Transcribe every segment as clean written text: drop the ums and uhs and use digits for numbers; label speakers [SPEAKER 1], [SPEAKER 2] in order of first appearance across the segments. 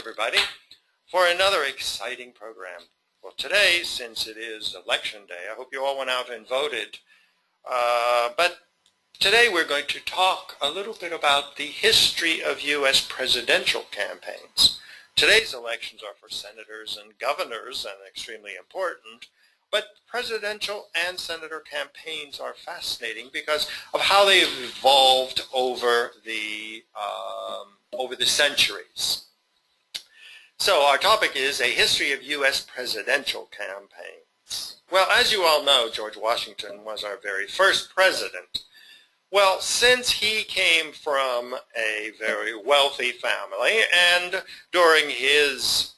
[SPEAKER 1] everybody, for another exciting program. Well, today, since it is election day, I hope you all went out and voted. But today we're going to talk a little bit about the history of U.S. presidential campaigns. Today's elections are for senators and governors and extremely important, but presidential and senator campaigns are fascinating because of how they've evolved over the centuries. So our topic is a history of U.S. presidential campaigns. Well, as you all know, George Washington was our very first president. Well, since he came from a very wealthy family, and during his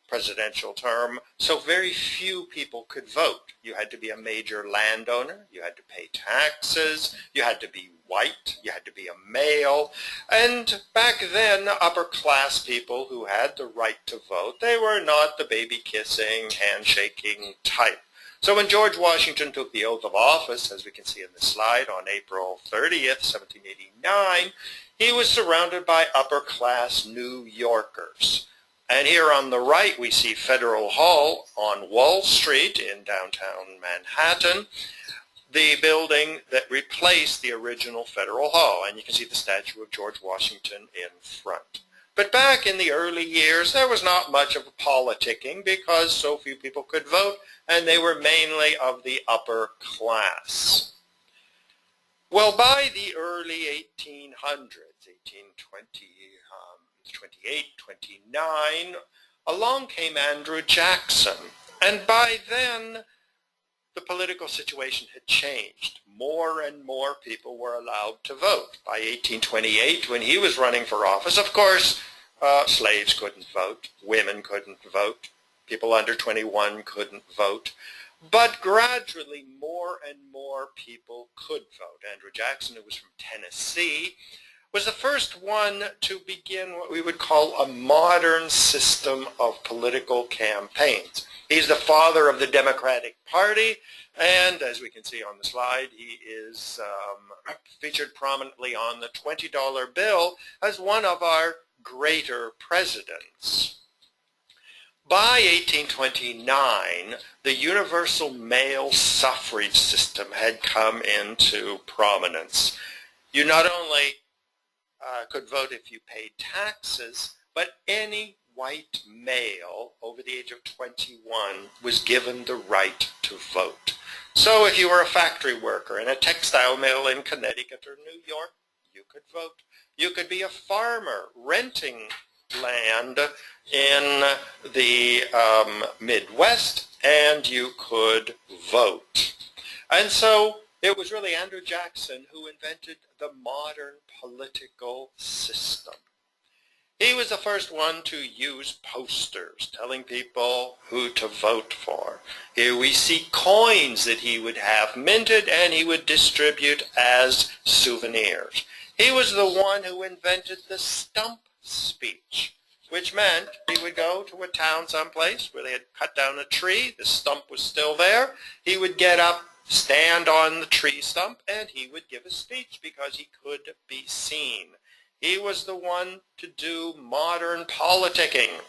[SPEAKER 1] presidential term, so very few people could vote. You had to be a major landowner, you had to pay taxes, you had to be white, you had to be a male, and back then upper class people who had the right to vote, they were not the baby kissing, handshaking type. So when George Washington took the oath of office, as we can see in this slide, on April 30th, 1789, he was surrounded by upper class New Yorkers. And here on the right we see Federal Hall on Wall Street in downtown Manhattan, the building that replaced the original Federal Hall. And you can see the statue of George Washington in front. But back in the early years, there was not much of politicking because so few people could vote, and they were mainly of the upper class. Well, by the early 1800s, 1828, 29, along came Andrew Jackson. And by then, the political situation had changed. More and more people were allowed to vote. By 1828, when he was running for office, of course, slaves couldn't vote, women couldn't vote, people under 21 couldn't vote. But gradually, more and more people could vote. Andrew Jackson, who was from Tennessee, was the first one to begin what we would call a modern system of political campaigns. He's the father of the Democratic Party, and as we can see on the slide, he is featured prominently on the $20 bill as one of our greater presidents. By 1829, the universal male suffrage system had come into prominence. You not only could vote if you paid taxes, but any white male over the age of 21 was given the right to vote. So if you were a factory worker in a textile mill in Connecticut or New York, you could vote. You could be a farmer renting land in the Midwest, and you could vote. And so it was really Andrew Jackson who invented the modern political system. He was the first one to use posters telling people who to vote for. Here we see coins that he would have minted and he would distribute as souvenirs. He was the one who invented the stump speech, which meant he would go to a town someplace where they had cut down a tree, the stump was still there, he would get up, stand on the tree stump, and he would give a speech because he could be seen. He was the one to do modern politicking.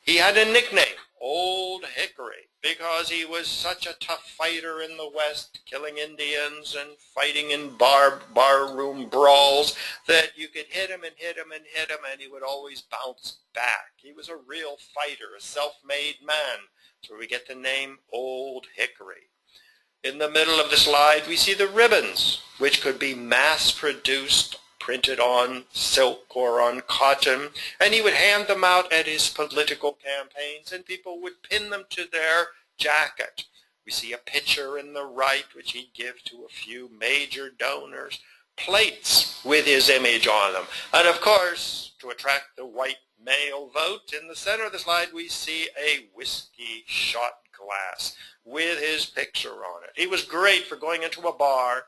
[SPEAKER 1] He had a nickname, Old Hickory, because he was such a tough fighter in the West, killing Indians and fighting in barroom brawls that you could hit him and hit him and hit him and he would always bounce back. He was a real fighter, a self-made man. That's where we get the name Old Hickory. In the middle of the slide, we see the ribbons, which could be mass-produced, printed on silk or on cotton, and he would hand them out at his political campaigns, and people would pin them to their jacket. We see a picture in the right, which he'd give to a few major donors, plates with his image on them. And of course, to attract the white male vote, in the center of the slide we see a whiskey shot glass with his picture on it. He was great for going into a bar,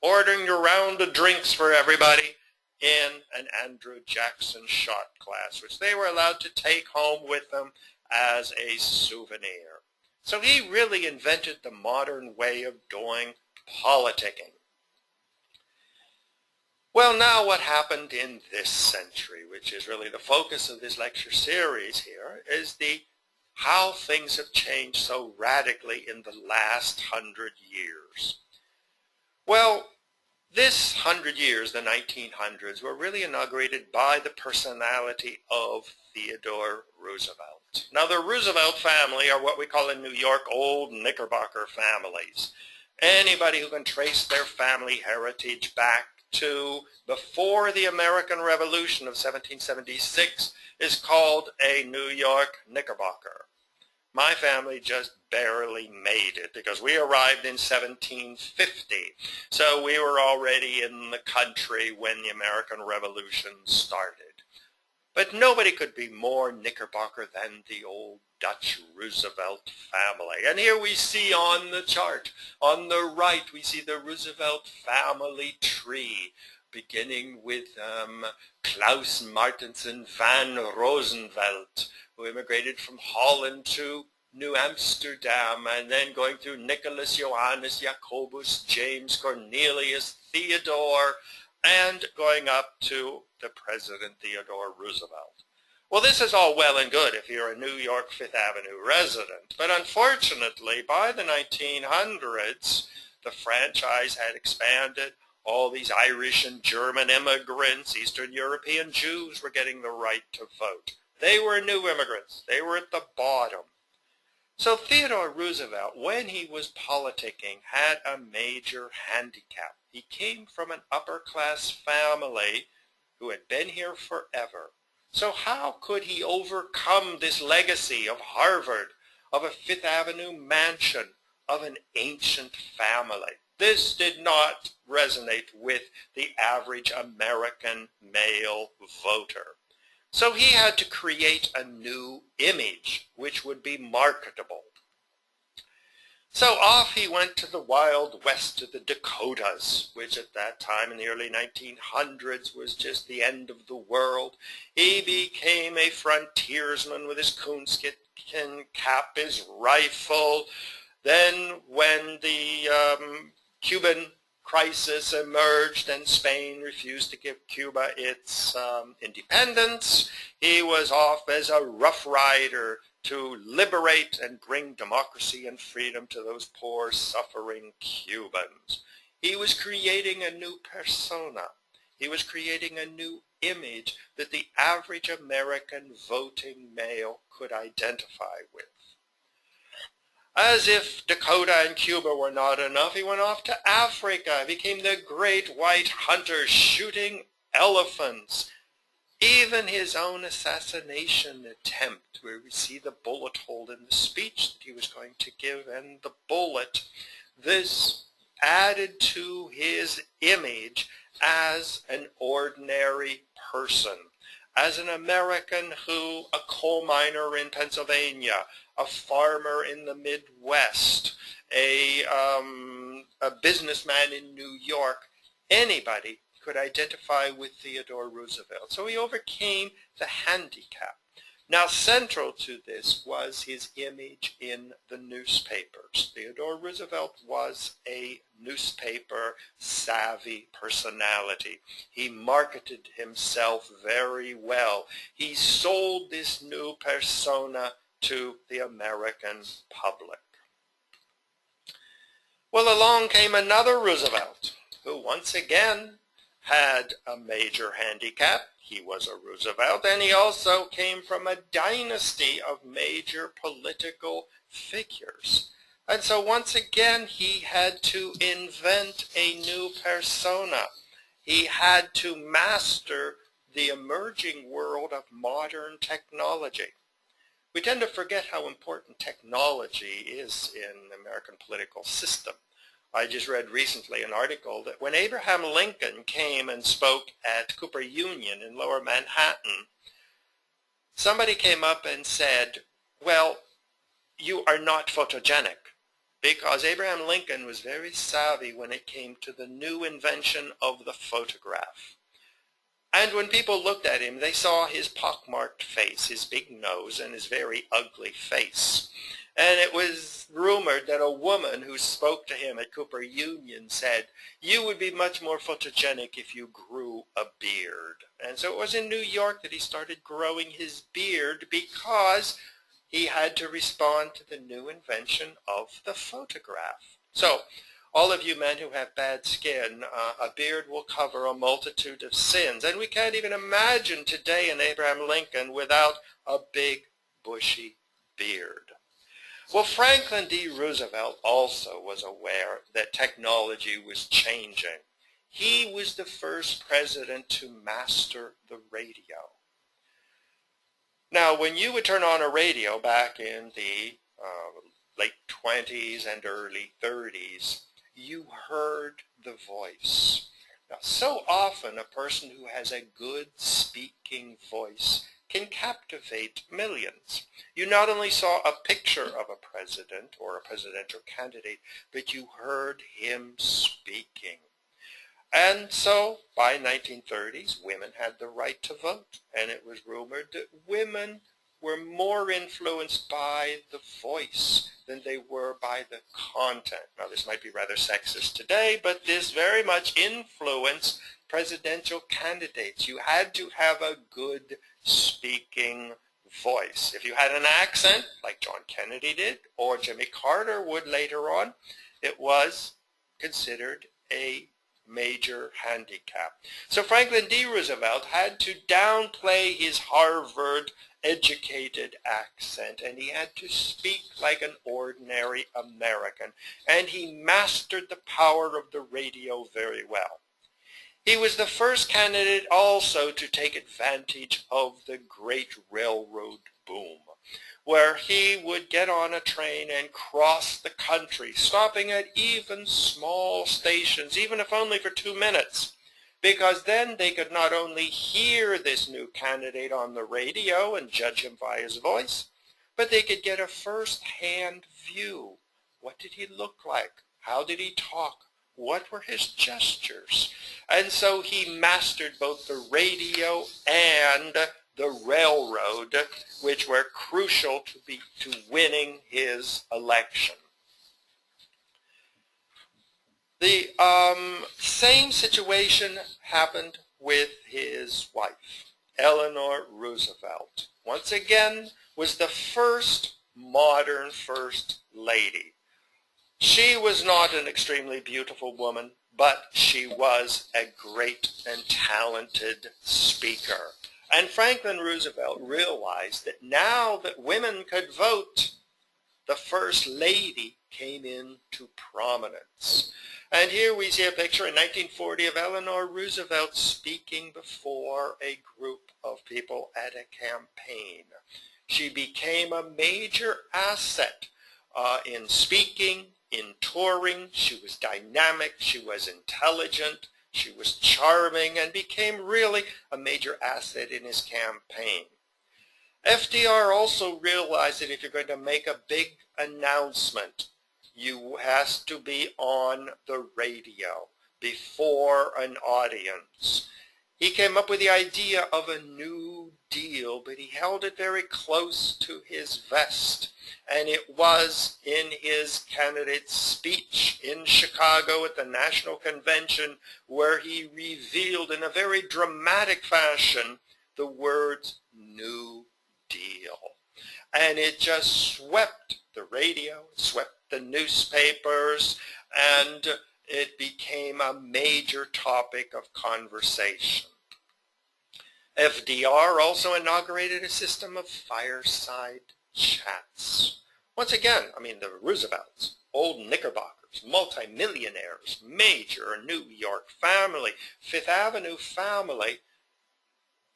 [SPEAKER 1] ordering a round of drinks for everybody in an Andrew Jackson shot glass, which they were allowed to take home with them as a souvenir. So he really invented the modern way of doing politicking. Well, now what happened in this century, which is really the focus of this lecture series here, is how things have changed so radically in the last 100 years. Well, this 100 years, the 1900s, were really inaugurated by the personality of Theodore Roosevelt. Now, the Roosevelt family are what we call in New York old Knickerbocker families. Anybody who can trace their family heritage back to before the American Revolution of 1776 is called a New York Knickerbocker. My family just barely made it because we arrived in 1750. So we were already in the country when the American Revolution started. But nobody could be more Knickerbocker than the old Dutch Roosevelt family. And here we see on the chart, on the right, we see the Roosevelt family tree, beginning with Klaus Martensen van Rosenvelt, who immigrated from Holland to New Amsterdam, and then going through Nicholas, Johannes, Jacobus, James, Cornelius, Theodore, and going up to the President Theodore Roosevelt. Well, this is all well and good if you're a New York Fifth Avenue resident, but unfortunately, by the 1900s, the franchise had expanded. All these Irish and German immigrants, Eastern European Jews were getting the right to vote. They were new immigrants. They were at the bottom. So Theodore Roosevelt, when he was politicking, had a major handicap. He came from an upper-class family who had been here forever. So how could he overcome this legacy of Harvard, of a Fifth Avenue mansion, of an ancient family? This did not resonate with the average American male voter. So he had to create a new image which would be marketable. So off he went to the Wild West, to the Dakotas, which at that time in the early 1900s was just the end of the world. He became a frontiersman with his coonskin cap, his rifle. Then when the Cuban crisis emerged and Spain refused to give Cuba its independence, he was off as a rough rider to liberate and bring democracy and freedom to those poor, suffering Cubans. He was creating a new persona. He was creating a new image that the average American voting male could identify with. As if Dakota and Cuba were not enough, he went off to Africa, became the great white hunter shooting elephants. Even his own assassination attempt, where we see the bullet hole in the speech that he was going to give and the bullet, this added to his image as an ordinary person, as an American who, a coal miner in Pennsylvania, a farmer in the Midwest, a businessman in New York, anybody could identify with Theodore Roosevelt. So he overcame the handicap. Now, central to this was his image in the newspapers. Theodore Roosevelt was a newspaper-savvy personality. He marketed himself very well. He sold this new persona to the American public. Well, along came another Roosevelt, who once again had a major handicap. He was a Roosevelt, and he also came from a dynasty of major political figures. And so once again, he had to invent a new persona. He had to master the emerging world of modern technology. We tend to forget how important technology is in the American political system. I just read recently an article that when Abraham Lincoln came and spoke at Cooper Union in Lower Manhattan, somebody came up and said, well, you are not photogenic, because Abraham Lincoln was very savvy when it came to the new invention of the photograph. And when people looked at him, they saw his pockmarked face, his big nose, and his very ugly face. And it was rumored that a woman who spoke to him at Cooper Union said, "You would be much more photogenic if you grew a beard." And so it was in New York that he started growing his beard because he had to respond to the new invention of the photograph. So, all of you men who have bad skin, a beard will cover a multitude of sins. And we can't even imagine today an Abraham Lincoln without a big, bushy beard. Well, Franklin D. Roosevelt also was aware that technology was changing. He was the first president to master the radio. Now, when you would turn on a radio back in the late 20s and early 30s, you heard the voice. Now, so often a person who has a good speaking voice can captivate millions. You not only saw a picture of a president or a presidential candidate, but you heard him speaking. And so, by 1930s, women had the right to vote, and it was rumored that women were more influenced by the voice than they were by the content. Now, this might be rather sexist today, but this very much influenced presidential candidates. You had to have a good speaking voice. If you had an accent, like John Kennedy did, or Jimmy Carter would later on, it was considered a major handicap. So Franklin D. Roosevelt had to downplay his Harvard-educated accent, and he had to speak like an ordinary American, and he mastered the power of the radio very well. He was the first candidate also to take advantage of the great railroad boom, where he would get on a train and cross the country, stopping at even small stations, even if only for 2 minutes, because then they could not only hear this new candidate on the radio and judge him by his voice, but they could get a first-hand view. What did he look like? How did he talk? What were his gestures? And so he mastered both the radio and the railroad, which were crucial to winning his election. The same situation happened with his wife, Eleanor Roosevelt. Once again, was the first modern first lady. She was not an extremely beautiful woman, but she was a great and talented speaker. And Franklin Roosevelt realized that now that women could vote, the First Lady came into prominence. And here we see a picture in 1940 of Eleanor Roosevelt speaking before a group of people at a campaign. She became a major asset in speaking, in touring. She was dynamic, she was intelligent, she was charming, and became really a major asset in his campaign. FDR also realized that if you're going to make a big announcement, you has to be on the radio before an audience. He came up with the idea of a New Deal, but he held it very close to his vest. And it was in his candidate's speech in Chicago at the National Convention where he revealed in a very dramatic fashion the words New Deal. And it just swept the radio, swept the newspapers, and it became a major topic of conversation. FDR also inaugurated a system of fireside chats. Once again, the Roosevelts, old Knickerbockers, multimillionaires, major New York family, Fifth Avenue family,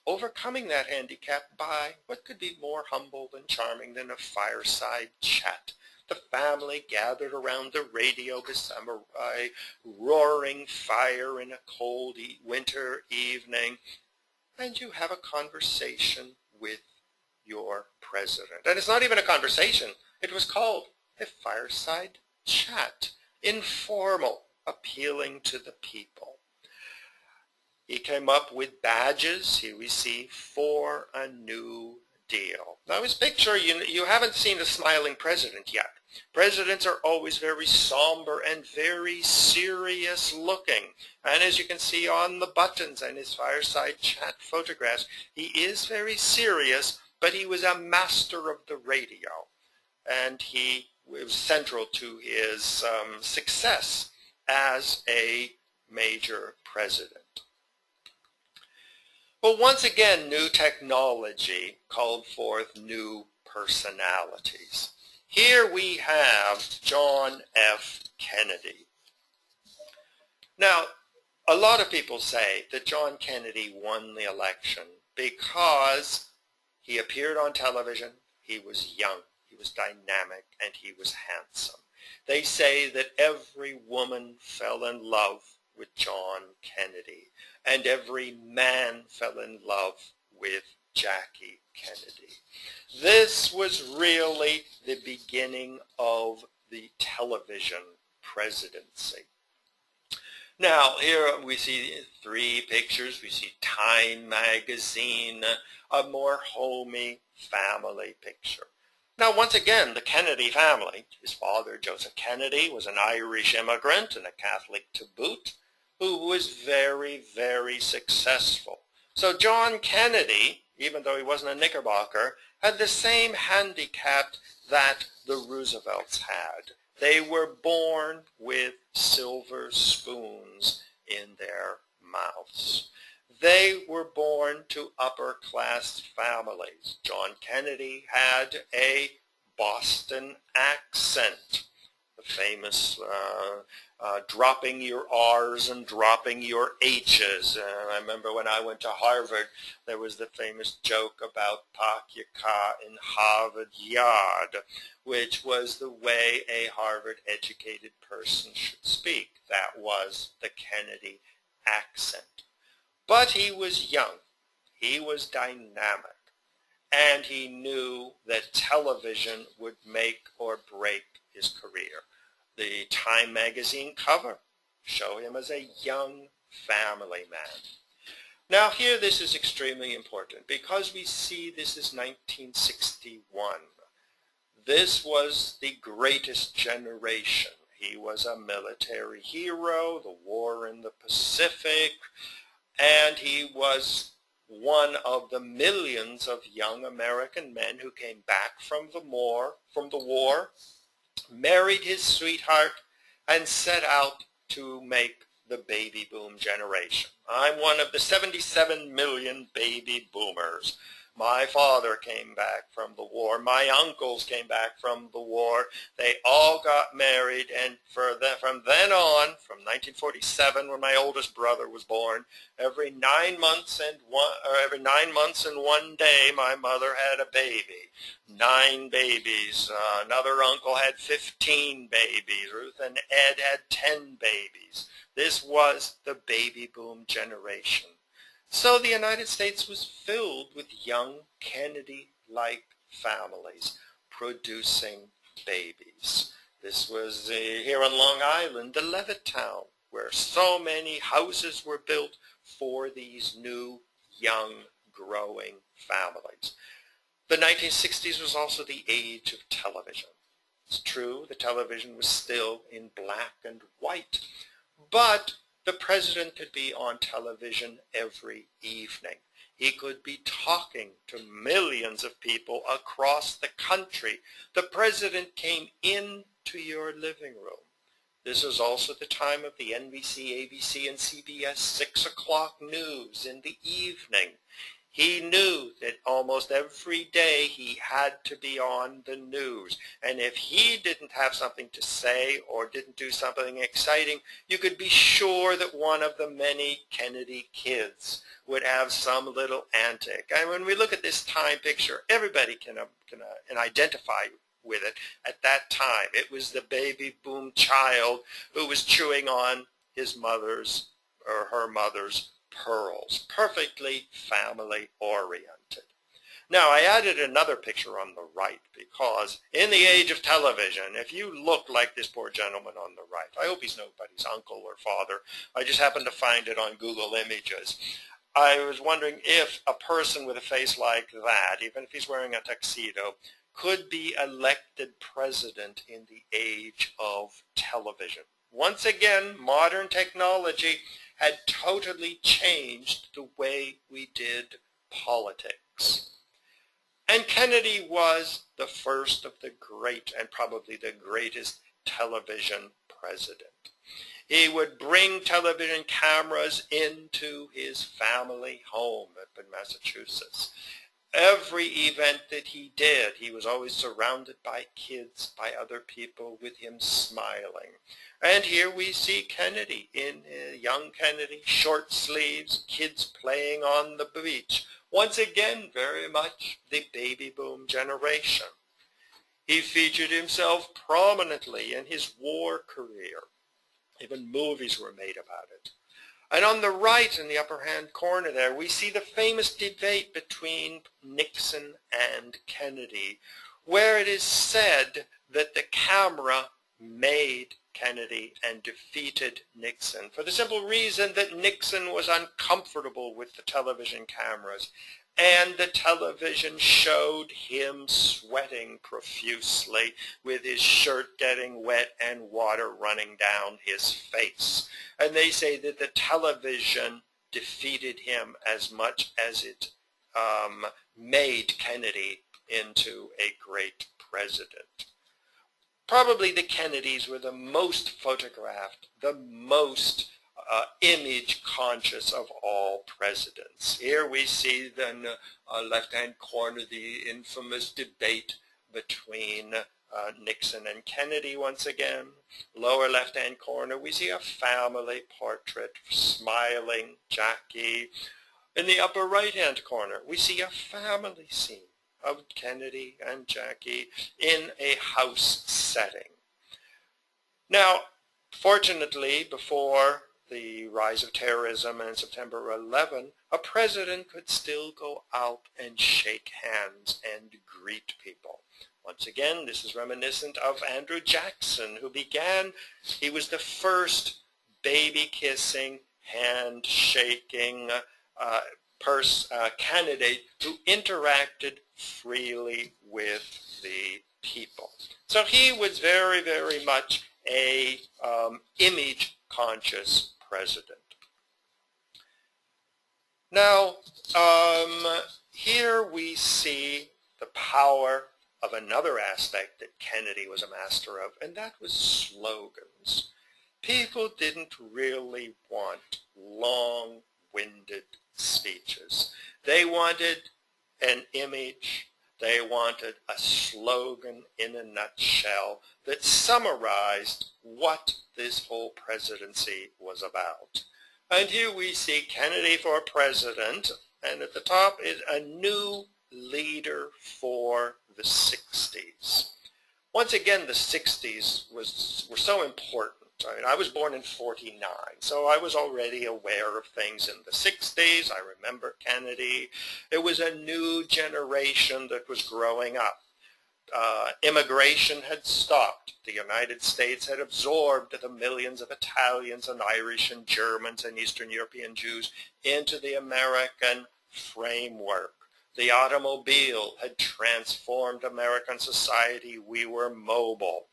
[SPEAKER 1] overcoming that handicap by what could be more humble and charming than a fireside chat. The family gathered around the radio beside a roaring fire in a cold winter evening, and you have a conversation with your president. And it's not even a conversation. It was called a fireside chat, informal, appealing to the people. He came up with badges he received for a New Deal. Now his picture, you haven't seen a smiling president yet. Presidents are always very somber and very serious looking. And as you can see on the buttons and his fireside chat photographs, he is very serious, but he was a master of the radio. And he was central to his success as a major president. But once again, new technology called forth new personalities. Here we have John F. Kennedy. Now, a lot of people say that John Kennedy won the election because he appeared on television, he was young, he was dynamic, and he was handsome. They say that every woman fell in love with John Kennedy, and every man fell in love with Jackie Kennedy. This was really the beginning of the television presidency. Now, here we see 3 pictures. We see Time magazine, a more homey family picture. Now, once again, the Kennedy family, his father, Joseph Kennedy, was an Irish immigrant and a Catholic to boot, who was very, very successful. So John Kennedy, even though he wasn't a Knickerbocker, had the same handicap that the Roosevelts had. They were born with silver spoons in their mouths. They were born to upper-class families. John Kennedy had a Boston accent, the famous dropping your R's and dropping your H's. I remember when I went to Harvard, there was the famous joke about park your car in Harvard Yard, which was the way a Harvard-educated person should speak. That was the Kennedy accent. But he was young, he was dynamic, and he knew that television would make or break his career. The Time magazine cover show him as a young family man. Now here this is extremely important because we see this is 1961. This was the greatest generation. He was a military hero, the war in the Pacific, and he was one of the millions of young American men who came back from the war, married his sweetheart, and set out to make the baby boom generation. I'm one of the 77 million baby boomers. My father came back from the war. My uncles came back from the war. They all got married, and from then on, from 1947, when my oldest brother was born, every 9 months and 1 day, my mother had a baby. 9 babies. Another uncle had 15 babies. Ruth and Ed had 10 babies. This was the baby boom generation. So the United States was filled with young Kennedy-like families producing babies. This was here on Long Island, the Levittown, where so many houses were built for these new, young, growing families. The 1960s was also the age of television. It's true, the television was still in black and white, but the president could be on television every evening. He could be talking to millions of people across the country. The president came into your living room. This was also the time of the NBC, ABC, and CBS 6 o'clock news in the evening. He knew that almost every day he had to be on the news. And if he didn't have something to say or didn't do something exciting, you could be sure that one of the many Kennedy kids would have some little antic. And when we look at this time picture, everybody can identify with it at that time. It was the baby boom child who was chewing on his mother's or her mother's pearls, perfectly family-oriented. Now, I added another picture on the right because in the age of television, if you look like this poor gentleman on the right, I hope he's nobody's uncle or father. I just happened to find it on Google Images. I was wondering if a person with a face like that, even if he's wearing a tuxedo, could be elected president in the age of television. Once again, modern technology had totally changed the way we did politics. And Kennedy was the first of the great and probably the greatest television president. He would bring television cameras into his family home up in Massachusetts. Every event that he did, he was always surrounded by kids, by other people, with him smiling. And here we see Kennedy, young Kennedy, short sleeves, kids playing on the beach. Once again, very much the baby boom generation. He featured himself prominently in his war career. Even movies were made about it. And on the right, in the upper hand corner there, we see the famous debate between Nixon and Kennedy, where it is said that the camera made Kennedy and defeated Nixon for the simple reason that Nixon was uncomfortable with the television cameras, and the television showed him sweating profusely with his shirt getting wet and water running down his face. And they say that the television defeated him as much as it made Kennedy into a great president. Probably the Kennedys were the most photographed, the most image conscious of all presidents. Here we see then left-hand corner the infamous debate between Nixon and Kennedy once again. Lower left-hand corner we see a family portrait, smiling Jackie. In the upper right-hand corner we see a family scene of Kennedy and Jackie in a house setting. Now, fortunately, before the rise of terrorism and September 11, a president could still go out and shake hands and greet people. Once again, this is reminiscent of Andrew Jackson, who he was the first baby-kissing, hand-shaking candidate who interacted freely with the people. So he was very, very much a image-conscious president. Now, here we see the power of another aspect that Kennedy was a master of, and that was slogans. People didn't really want long-winded speeches. They wanted an image. They wanted a slogan in a nutshell that summarized what this whole presidency was about. And here we see Kennedy for president, and at the top is a new leader for the 60s. Once again, the 60s were so important. I was born in '49, so I was already aware of things in the 60s. I remember Kennedy. It was a new generation that was growing up. Immigration had stopped. The United States had absorbed the millions of Italians and Irish and Germans and Eastern European Jews into the American framework. The automobile had transformed American society. We were mobile.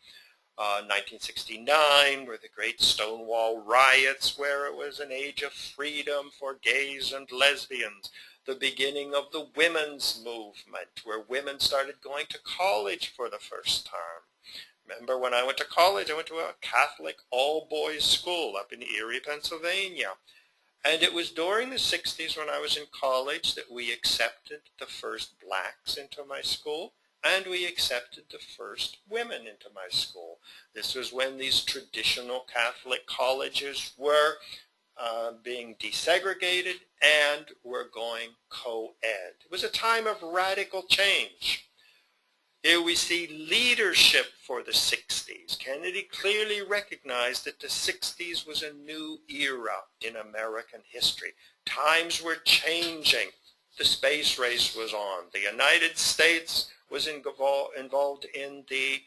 [SPEAKER 1] 1969 were the great Stonewall riots, where it was an age of freedom for gays and lesbians. The beginning of the women's movement, where women started going to college for the first time. Remember when I went to college, I went to a Catholic all-boys school up in Erie, Pennsylvania. And it was during the 60s when I was in college that we accepted the first blacks into my school, and we accepted the first women into my school. This was when these traditional Catholic colleges were being desegregated and were going co-ed. It was a time of radical change. Here we see leadership for the 60s. Kennedy clearly recognized that the 60s was a new era in American history. Times were changing. the space race was on. The United States was involved in the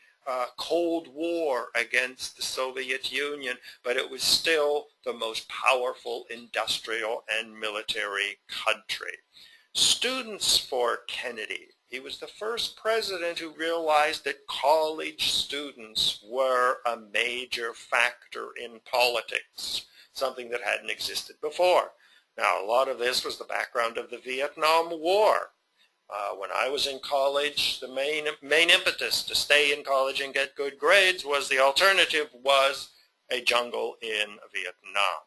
[SPEAKER 1] Cold War against the Soviet Union, but it was still the most powerful industrial and military country. Students for Kennedy. He was the first president who realized that college students were a major factor in politics, something that hadn't existed before. Now, a lot of this was the background of the Vietnam War. When I was in college, the main impetus to stay in college and get good grades was the alternative was a jungle in Vietnam.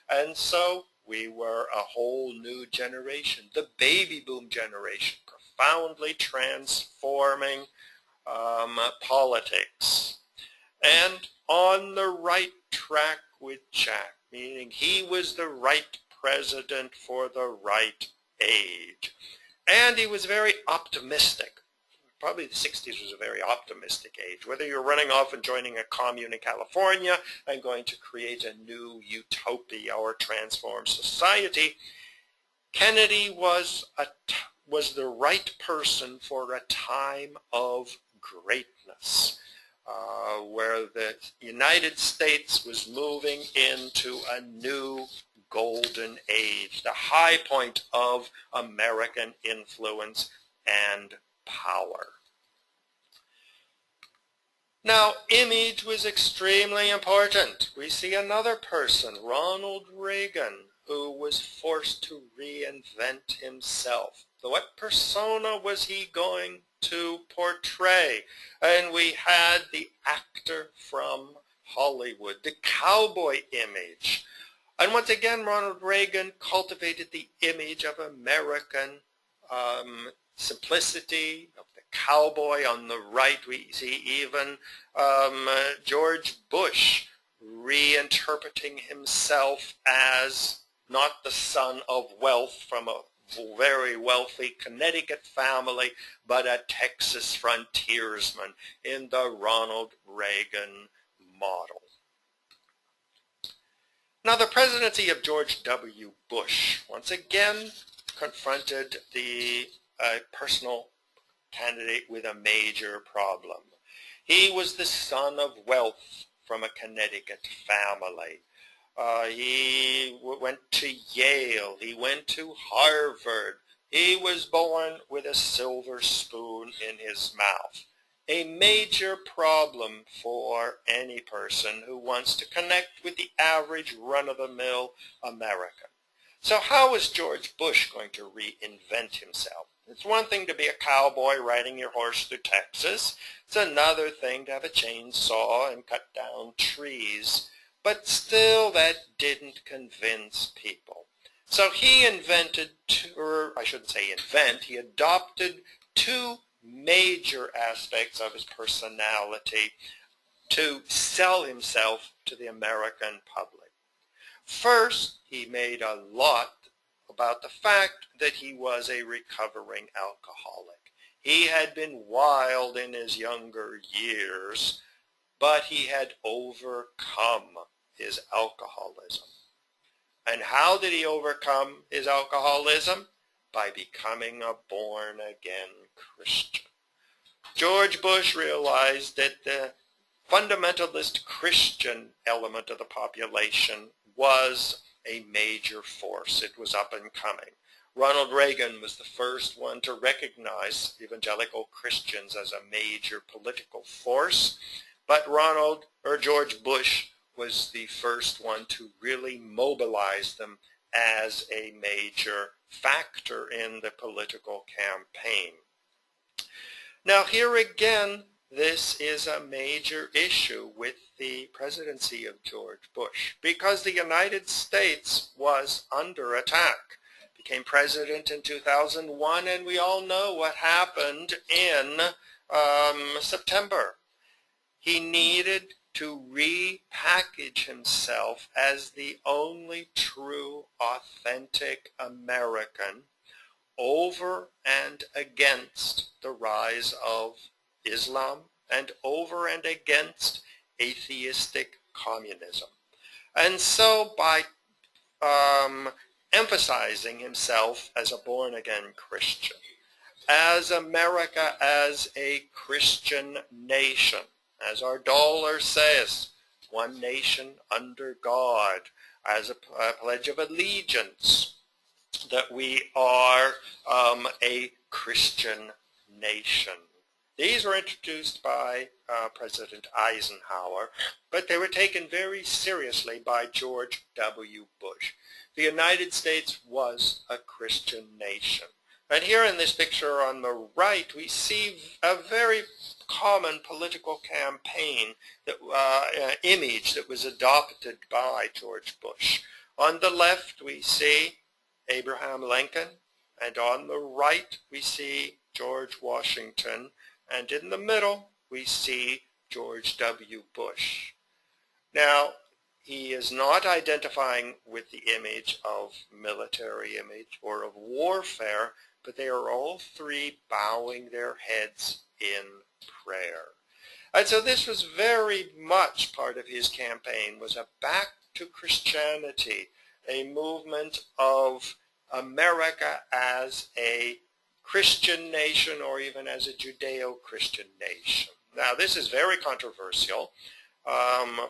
[SPEAKER 1] And so we were a whole new generation, the baby boom generation, profoundly transforming politics. And on the right track with Jack, meaning he was the right president for the right age. And he was very optimistic. Probably the 60s was a very optimistic age. Whether you're running off and joining a commune in California and going to create a new utopia or transform society, Kennedy was the right person for a time of greatness, where the United States was moving into a new golden age, the high point of American influence and power. Now, image was extremely important. We see another person, Ronald Reagan, who was forced to reinvent himself. So what persona was he going to portray? And we had the actor from Hollywood, the cowboy image. And once again, Ronald Reagan cultivated the image of American simplicity, of the cowboy. On the right, we see even George Bush reinterpreting himself as not the son of wealth from a very wealthy Connecticut family, but a Texas frontiersman in the Ronald Reagan model. Now, the presidency of George W. Bush once again confronted the personal candidate with a major problem. He was the son of wealth from a Connecticut family. He went to Yale. He went to Harvard. He was born with a silver spoon in his mouth. A major problem for any person who wants to connect with the average run-of-the-mill American. So how is George Bush going to reinvent himself? It's one thing to be a cowboy riding your horse through Texas. It's another thing to have a chainsaw and cut down trees. But still, that didn't convince people. So he invented, or I shouldn't say invent, he adopted two major aspects of his personality to sell himself to the American public. First, he made a lot about the fact that he was a recovering alcoholic. He had been wild in his younger years, but he had overcome his alcoholism. And how did he overcome his alcoholism? By becoming a born-again Christian. George Bush realized that the fundamentalist Christian element of the population was a major force. It was up and coming. Ronald Reagan was the first one to recognize evangelical Christians as a major political force, but George Bush was the first one to really mobilize them as a major factor in the political campaign. Now here again, this is a major issue with the presidency of George Bush because the United States was under attack. Became president in 2001, and we all know what happened in September. He needed to repackage himself as the only true, authentic American over and against the rise of Islam and over and against atheistic communism. And so by emphasizing himself as a born-again Christian, as America as a Christian nation. As our dollar says, one nation under God, as a pledge of allegiance, that we are a Christian nation. These were introduced by President Eisenhower, but they were taken very seriously by George W. Bush. The United States was a Christian nation. And here in this picture on the right, we see a very common political campaign, image that was adopted by George Bush. On the left, we see Abraham Lincoln, and on the right, we see George Washington, and in the middle, we see George W. Bush. Now, he is not identifying with the image of military image or of warfare, but they are all three bowing their heads in prayer. And so this was very much part of his campaign, was a back to Christianity, a movement of America as a Christian nation or even as a Judeo-Christian nation. Now this is very controversial.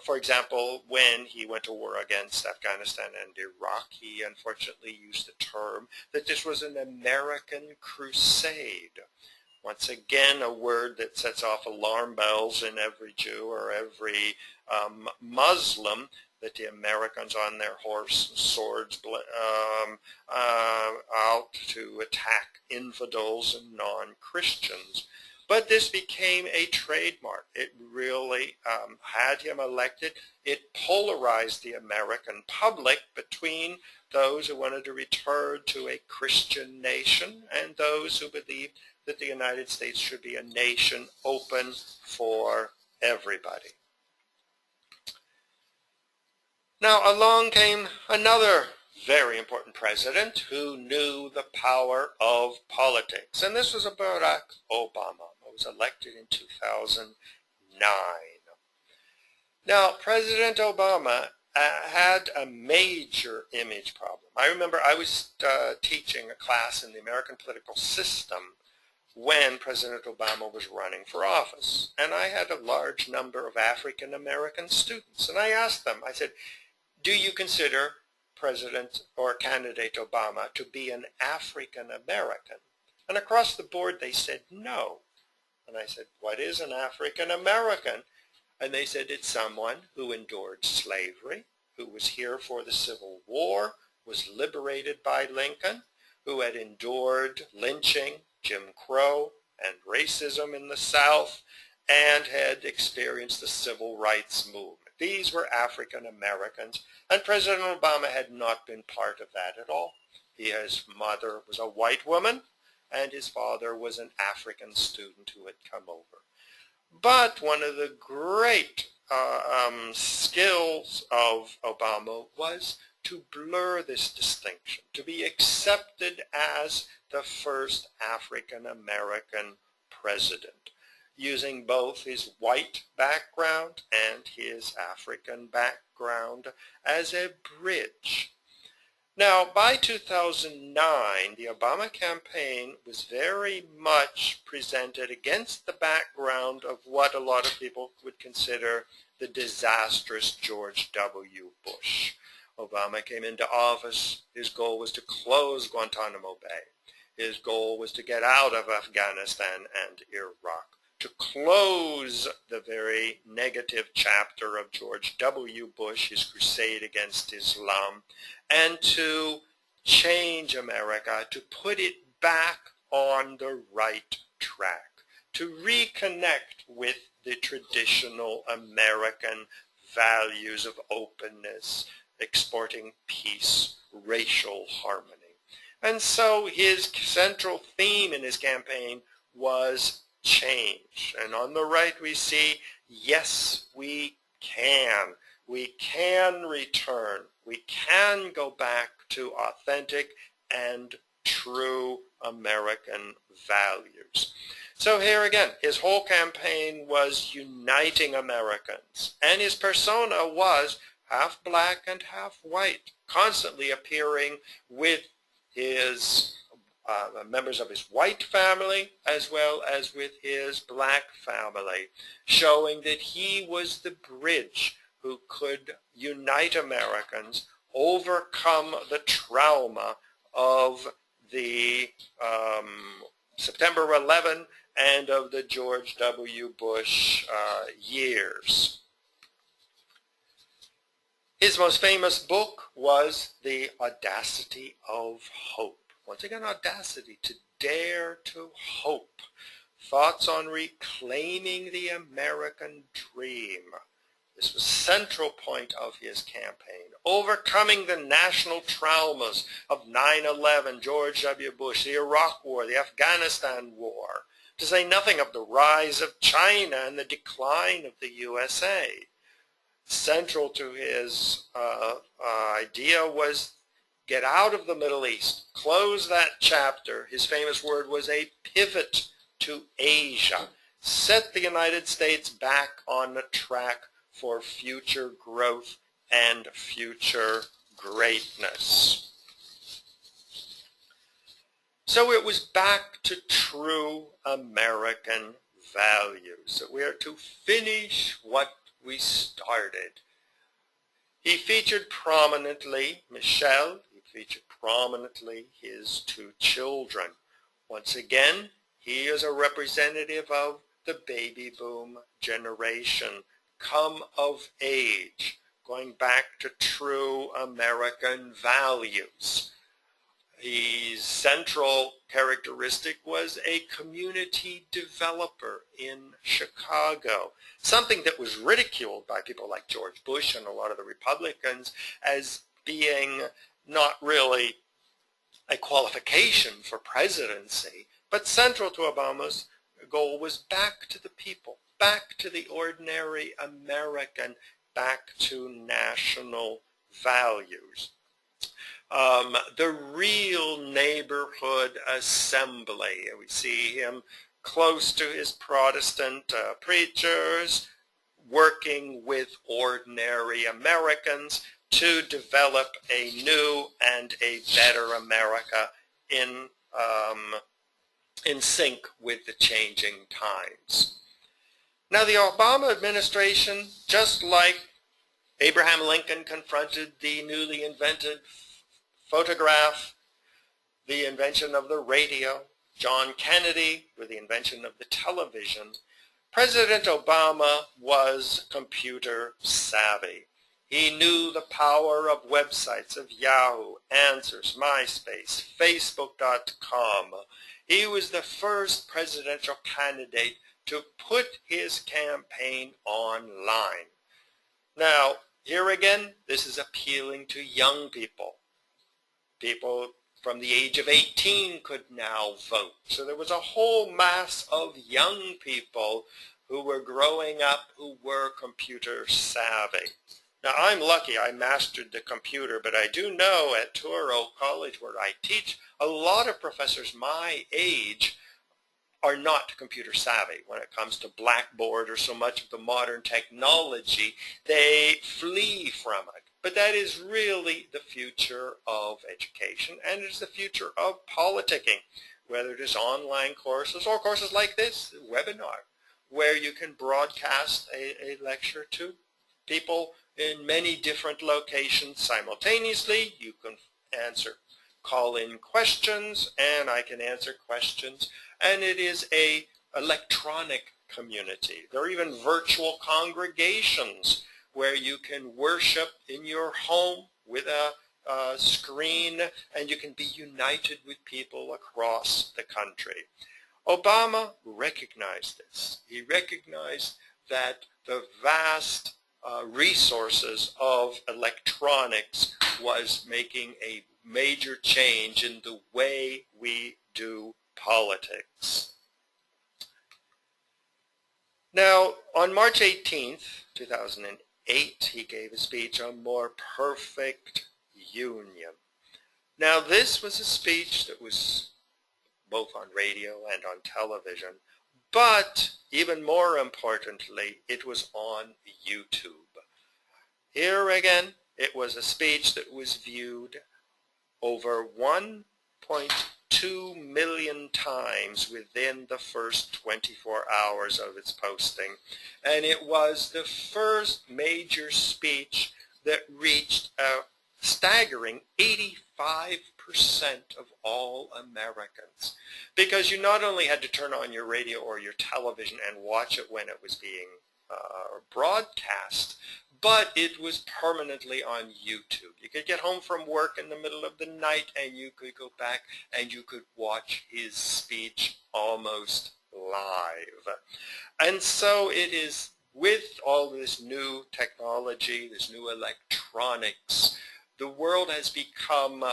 [SPEAKER 1] For example, when he went to war against Afghanistan and Iraq, he unfortunately used the term that this was an American crusade. Once again, a word that sets off alarm bells in every Jew or every Muslim, that the Americans on their horse and swords out to attack infidels and non-Christians. But this became a trademark. It really had him elected. It polarized the American public between those who wanted to return to a Christian nation and those who believed that the United States should be a nation open for everybody. Now along came another very important president who knew the power of politics, and this was Barack Obama, who was elected in 2009. Now, President Obama had a major image problem. I remember I was teaching a class in the American political system when President Obama was running for office, and I had a large number of African American students, and I asked them, I said, do you consider President or candidate Obama to be an African American? And across the board they said no. And I said, what is an African American? And they said it's someone who endured slavery, who was here for the Civil War, was liberated by Lincoln, who had endured lynching, Jim Crow, and racism in the South, and had experienced the civil rights movement. These were African Americans, and President Obama had not been part of that at all. His mother was a white woman, and his father was an African student who had come over. But one of the great skills of Obama was to blur this distinction, to be accepted as the first African American president, using both his white background and his African background as a bridge. Now, by 2009, the Obama campaign was very much presented against the background of what a lot of people would consider the disastrous George W. Bush. Obama came into office. His goal was to close Guantanamo Bay. His goal was to get out of Afghanistan and Iraq, to close the very negative chapter of George W. Bush, his crusade against Islam, and to change America, to put it back on the right track, to reconnect with the traditional American values of openness, exporting peace, racial harmony. And so his central theme in his campaign was change. And on the right we see, yes, we can. We can return. We can go back to authentic and true American values. So here again, his whole campaign was uniting Americans. And his persona was half black and half white, constantly appearing with his members of his white family as well as with his black family, showing that he was the bridge who could unite Americans, overcome the trauma of the September 11 and of the George W. Bush years. His most famous book was The Audacity of Hope. Once again, audacity, to dare to hope. Thoughts on reclaiming the American dream. This was a central point of his campaign. Overcoming the national traumas of 9/11, George W. Bush, the Iraq War, the Afghanistan War, to say nothing of the rise of China and the decline of the USA. Central to his idea was get out of the Middle East, close that chapter. His famous word was a pivot to Asia. Set the United States back on the track for future growth and future greatness. So it was back to true American values, that we are to finish what we started. He featured prominently Michelle. He featured prominently his two children. Once again, he is a representative of the baby boom generation, come of age, going back to true American values. His central characteristic was a community developer in Chicago, something that was ridiculed by people like George Bush and a lot of the Republicans as being not really a qualification for presidency, but central to Obama's goal was back to the people, back to the ordinary American, back to national values. The real neighborhood assembly. We see him close to his Protestant preachers, working with ordinary Americans to develop a new and a better America in sync with the changing times. Now, the Obama administration, just like Abraham Lincoln confronted the newly invented photograph, the invention of the radio, John Kennedy with the invention of the television, President Obama was computer savvy. He knew the power of websites, of Yahoo, Answers, MySpace, Facebook.com. He was the first presidential candidate to put his campaign online. Now, here again, this is appealing to young people. People from the age of 18 could now vote. So there was a whole mass of young people who were growing up who were computer savvy. Now, I'm lucky I mastered the computer, but I do know at Touro College where I teach, a lot of professors my age are not computer savvy when it comes to Blackboard or so much of the modern technology. They flee from it. But that is really the future of education, and it is the future of politicking, whether it is online courses or courses like this, webinar, where you can broadcast a lecture to people in many different locations simultaneously. You can call in questions, and I can answer questions. And it is a electronic community. There are even virtual congregations where you can worship in your home with a screen, and you can be united with people across the country. Obama recognized this. He recognized that the vast resources of electronics was making a major change in the way we do politics. Now, on March 18th, 2008, he gave a speech on More Perfect Union. Now, this was a speech that was both on radio and on television, but even more importantly, it was on YouTube. Here again, it was a speech that was viewed over 1.2 million times within the first 24 hours of its posting. And it was the first major speech that reached a staggering 85% of all Americans. Because you not only had to turn on your radio or your television and watch it when it was being broadcast, but it was permanently on YouTube. You could get home from work in the middle of the night and you could go back and you could watch his speech almost live. And so it is with all this new technology, this new electronics, the world has become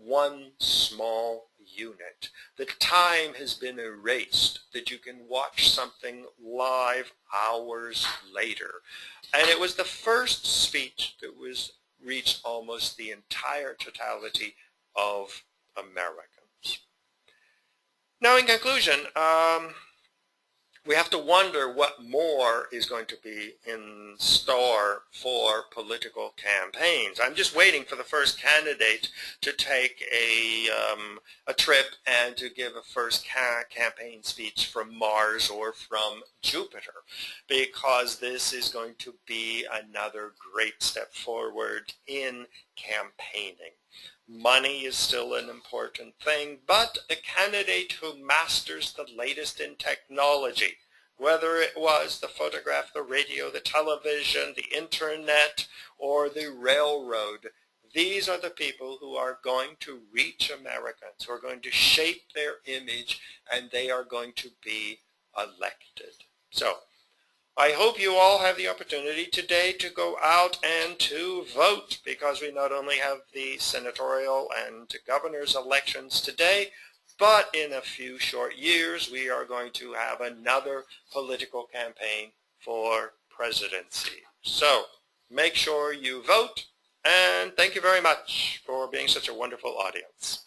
[SPEAKER 1] one small unit. The time has been erased that you can watch something live hours later. And it was the first speech that was reached almost the entire totality of Americans. Now, in conclusion, we have to wonder what more is going to be in store for political campaigns. I'm just waiting for the first candidate to take a trip and to give a first campaign speech from Mars or from Jupiter, because this is going to be another great step forward in campaigning. Money is still an important thing, but a candidate who masters the latest in technology, whether it was the photograph, the radio, the television, the internet, or the railroad, these are the people who are going to reach Americans, who are going to shape their image, and they are going to be elected. So, I hope you all have the opportunity today to go out and to vote, because we not only have the senatorial and governor's elections today, but in a few short years we are going to have another political campaign for presidency. So make sure you vote, and thank you very much for being such a wonderful audience.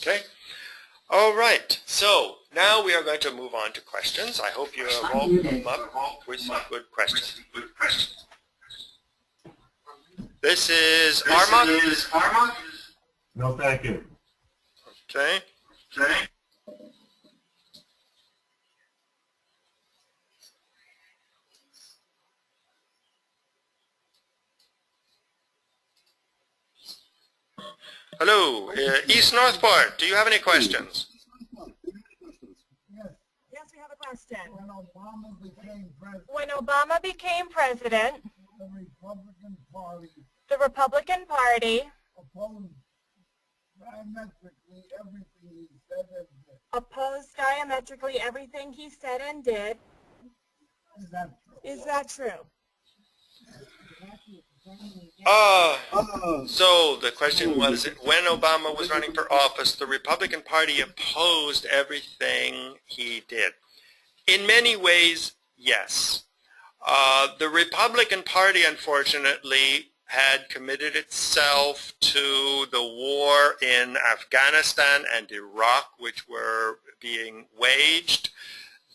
[SPEAKER 1] Okay. All right. So now we are going to move on to questions. I hope you have all come up with some good questions. This is Armand.
[SPEAKER 2] No, thank you.
[SPEAKER 1] Okay. Hello, East Northport. Do you have any questions?
[SPEAKER 3] Yes, we have a question.
[SPEAKER 4] When Obama became president,
[SPEAKER 3] the Republican Party
[SPEAKER 4] opposed diametrically everything he said and did.
[SPEAKER 3] Is that true?
[SPEAKER 1] So the question was, when Obama was running for office, the Republican Party opposed everything he did. In many ways, yes. The Republican Party, unfortunately, had committed itself to the war in Afghanistan and Iraq, which were being waged.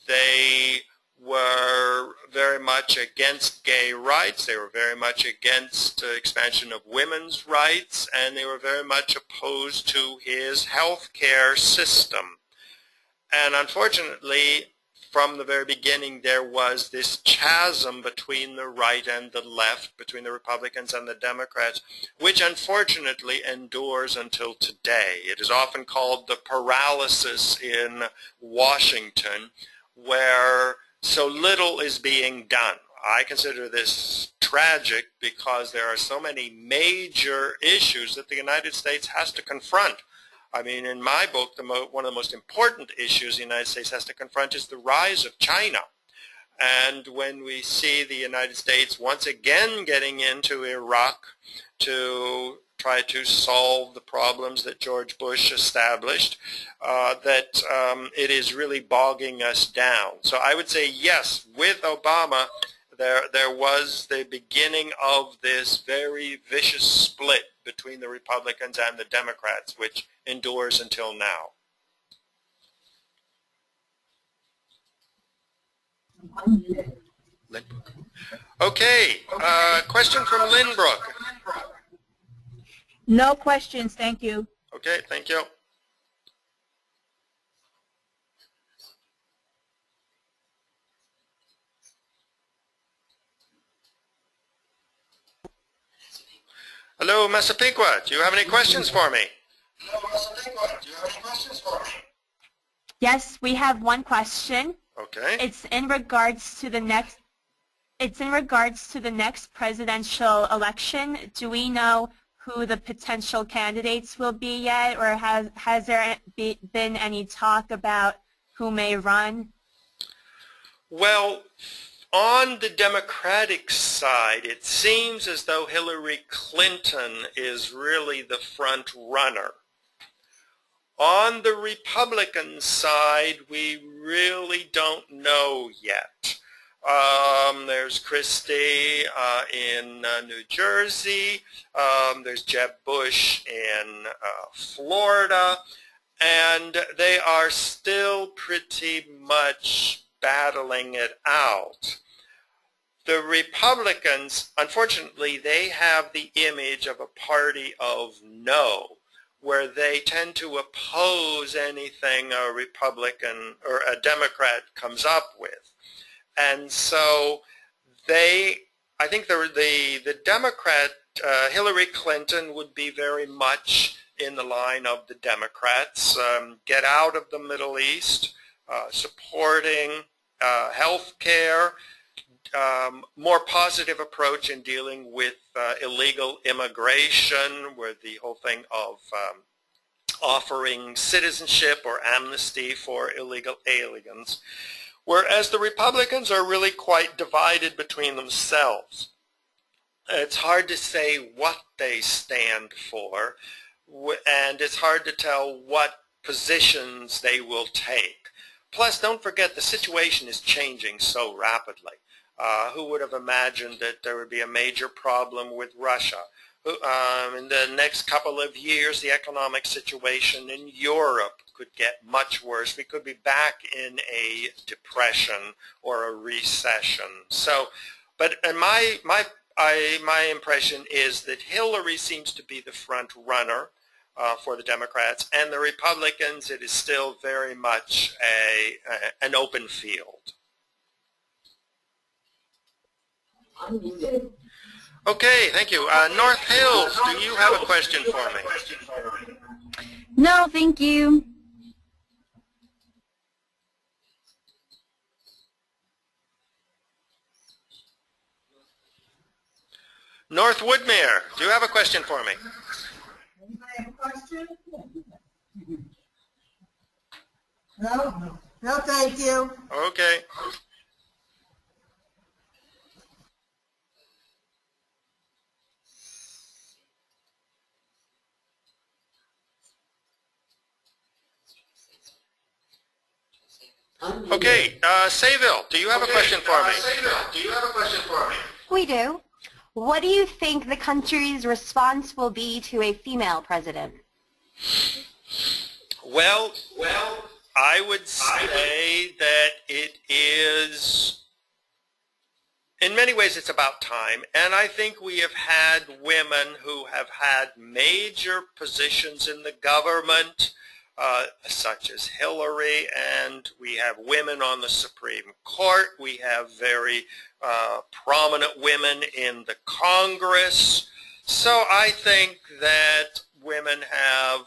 [SPEAKER 1] They were very much against gay rights, they were very much against expansion of women's rights, and they were very much opposed to his health care system. And unfortunately, from the very beginning, there was this chasm between the right and the left, between the Republicans and the Democrats, which unfortunately endures until today. It is often called the paralysis in Washington, where so little is being done. I consider this tragic because there are so many major issues that the United States has to confront. I mean, in my book, one of the most important issues the United States has to confront is the rise of China. And when we see the United States once again getting into Iraq to try to solve the problems that George Bush established, that it is really bogging us down. So I would say, yes, with Obama, there was the beginning of this very vicious split between the Republicans and the Democrats, which endures until now. Lynbrook. Okay, question from Lynbrook.
[SPEAKER 3] No questions, thank you.
[SPEAKER 1] Okay, thank you. Hello, Massapequa. Do you have any questions for me?
[SPEAKER 4] Yes, we have one question.
[SPEAKER 1] Okay.
[SPEAKER 4] It's in regards to the next presidential election. Do we know who the potential candidates will be yet, or has there been any talk about who may run?
[SPEAKER 1] Well, on the Democratic side, it seems as though Hillary Clinton is really the front runner. On the Republican side, we really don't know yet. There's Christie in New Jersey. There's Jeb Bush in Florida. And they are still pretty much battling it out. The Republicans, unfortunately, they have the image of a party of no, where they tend to oppose anything a Republican or a Democrat comes up with. And so I think the Democrat, Hillary Clinton, would be very much in the line of the Democrats, get out of the Middle East, supporting health care, more positive approach in dealing with illegal immigration, with the whole thing of offering citizenship or amnesty for illegal aliens, whereas the Republicans are really quite divided between themselves. It's hard to say what they stand for, and it's hard to tell what positions they will take. Plus, don't forget, the situation is changing so rapidly. Who would have imagined that there would be a major problem with Russia? In the next couple of years, the economic situation in Europe could get much worse. We could be back in a depression or a recession. So, but my impression is that Hillary seems to be the front runner for the Democrats, and the Republicans, it is still very much an open field. Okay, thank you. North Hills, do you have a question for me?
[SPEAKER 5] No, thank you.
[SPEAKER 1] North Woodmere, do you have a question for me?
[SPEAKER 6] Anybody have a question? No? No, thank you.
[SPEAKER 1] Okay. Okay, Sayville, do you have a question for me?
[SPEAKER 5] We do. What do you think the country's response will be to a female president?
[SPEAKER 1] Well, I would say that it is, in many ways, it's about time. And I think we have had women who have had major positions in the government, such as Hillary, and we have women on the Supreme Court. We have very prominent women in the Congress. So I think that women have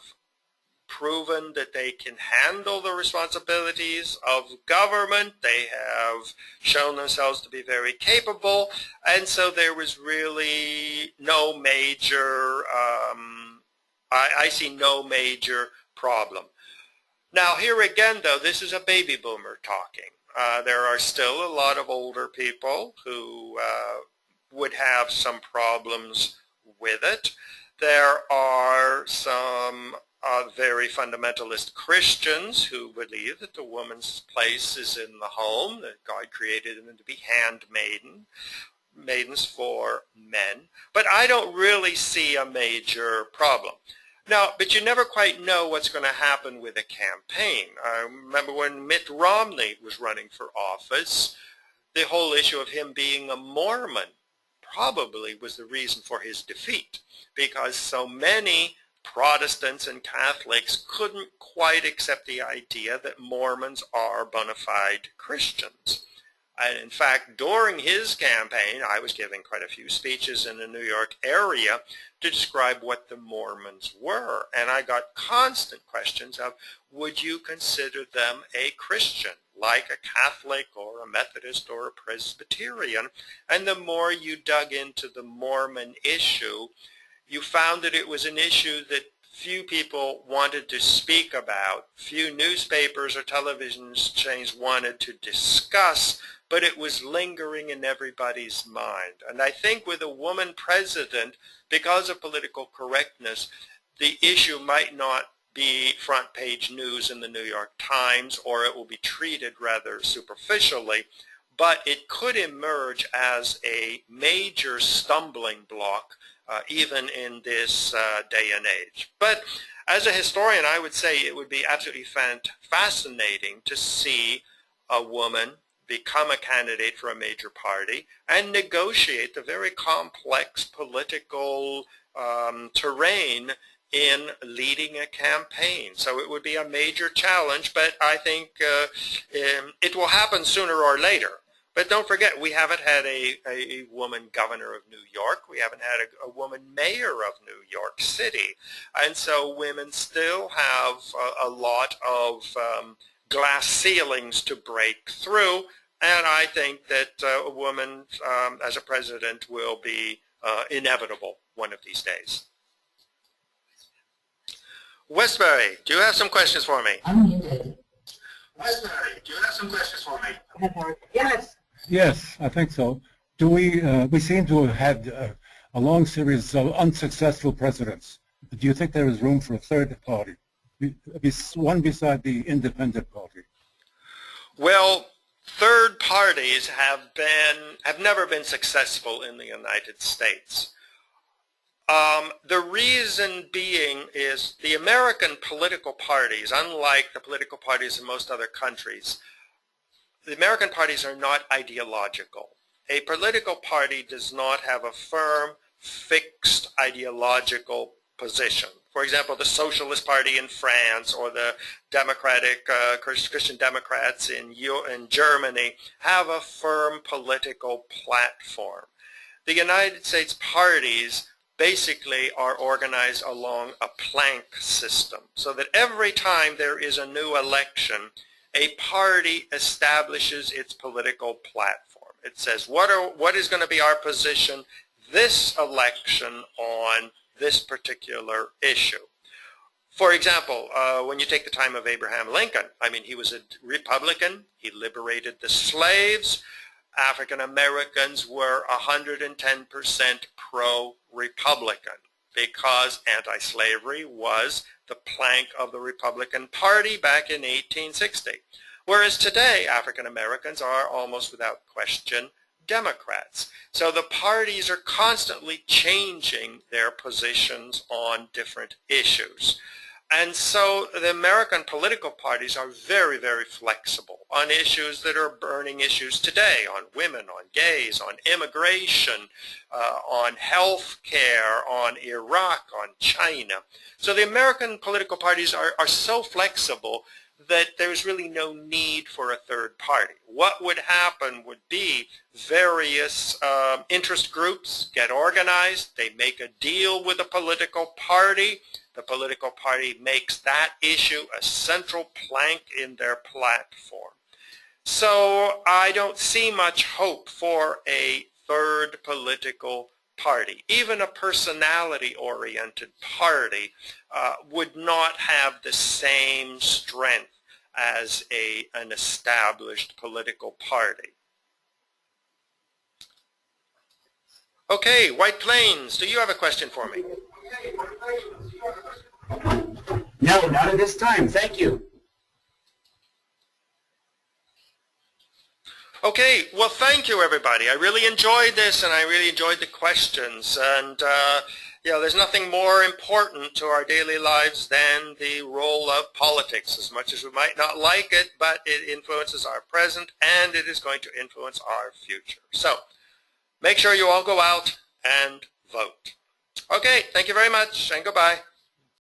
[SPEAKER 1] proven that they can handle the responsibilities of government. They have shown themselves to be very capable, and so there was really no major, I see no major problem. Now here again, though, this is a baby boomer talking. There are still a lot of older people who would have some problems with it. There are some very fundamentalist Christians who believe that the woman's place is in the home, that God created them to be maidens for men. But I don't really see a major problem. Now, but you never quite know what's going to happen with a campaign. I remember when Mitt Romney was running for office, the whole issue of him being a Mormon probably was the reason for his defeat, because so many Protestants and Catholics couldn't quite accept the idea that Mormons are bona fide Christians. And in fact, during his campaign, I was giving quite a few speeches in the New York area to describe what the Mormons were. And I got constant questions of, would you consider them a Christian, like a Catholic or a Methodist or a Presbyterian? And the more you dug into the Mormon issue, you found that it was an issue that few people wanted to speak about, few newspapers or television chains wanted to discuss, but it was lingering in everybody's mind. And I think with a woman president, because of political correctness, the issue might not be front page news in the New York Times, or it will be treated rather superficially, but it could emerge as a major stumbling block even in this day and age. But as a historian, I would say it would be absolutely fascinating to see a woman become a candidate for a major party and negotiate the very complex political terrain in leading a campaign. So it would be a major challenge, but I think it will happen sooner or later. But don't forget, we haven't had a woman governor of New York. We haven't had a woman mayor of New York City. And so women still have a lot of glass ceilings to break through. And I think that a woman as a president will be inevitable one of these days. Westbury, do you have some questions for me?
[SPEAKER 7] Unmuted.
[SPEAKER 1] Westbury, do you have some questions for me?
[SPEAKER 6] Yes.
[SPEAKER 7] Yes, I think so. Do we seem to have had a long series of unsuccessful presidents. Do you think there is room for a third party, one beside the independent party?
[SPEAKER 1] Well, third parties have never been successful in the United States. The reason being is the American political parties, unlike the political parties in most other countries, the American parties are not ideological. A political party does not have a firm, fixed ideological position. For example, the Socialist Party in France or the Democratic Christian Democrats in Germany have a firm political platform. The United States parties basically are organized along a plank system, so that every time there is a new election, a party establishes its political platform. It says, what is going to be our position this election on this particular issue? For example, when you take the time of Abraham Lincoln, I mean, he was a Republican. He liberated the slaves. African Americans were 110% pro-Republican because anti-slavery was the plank of the Republican Party back in 1860. Whereas today, African Americans are almost without question Democrats. So the parties are constantly changing their positions on different issues. And so the American political parties are very, very flexible on issues that are burning issues today, on women, on gays, on immigration, on health care, on Iraq, on China. So the American political parties are so flexible that there's really no need for a third party. What would happen would be various interest groups get organized, they make a deal with a political party, the political party makes that issue a central plank in their platform. So I don't see much hope for a third political party. Even a personality-oriented party would not have the same strength as an established political party. Okay, White Plains, do you have a question for me?
[SPEAKER 8] No, not at this time. Thank you.
[SPEAKER 1] Okay, well, thank you, everybody. I really enjoyed this, and I really enjoyed the questions. And, there's nothing more important to our daily lives than the role of politics. As much as we might not like it, but it influences our present, and it is going to influence our future. So, make sure you all go out and vote. Okay, thank you very much, and goodbye.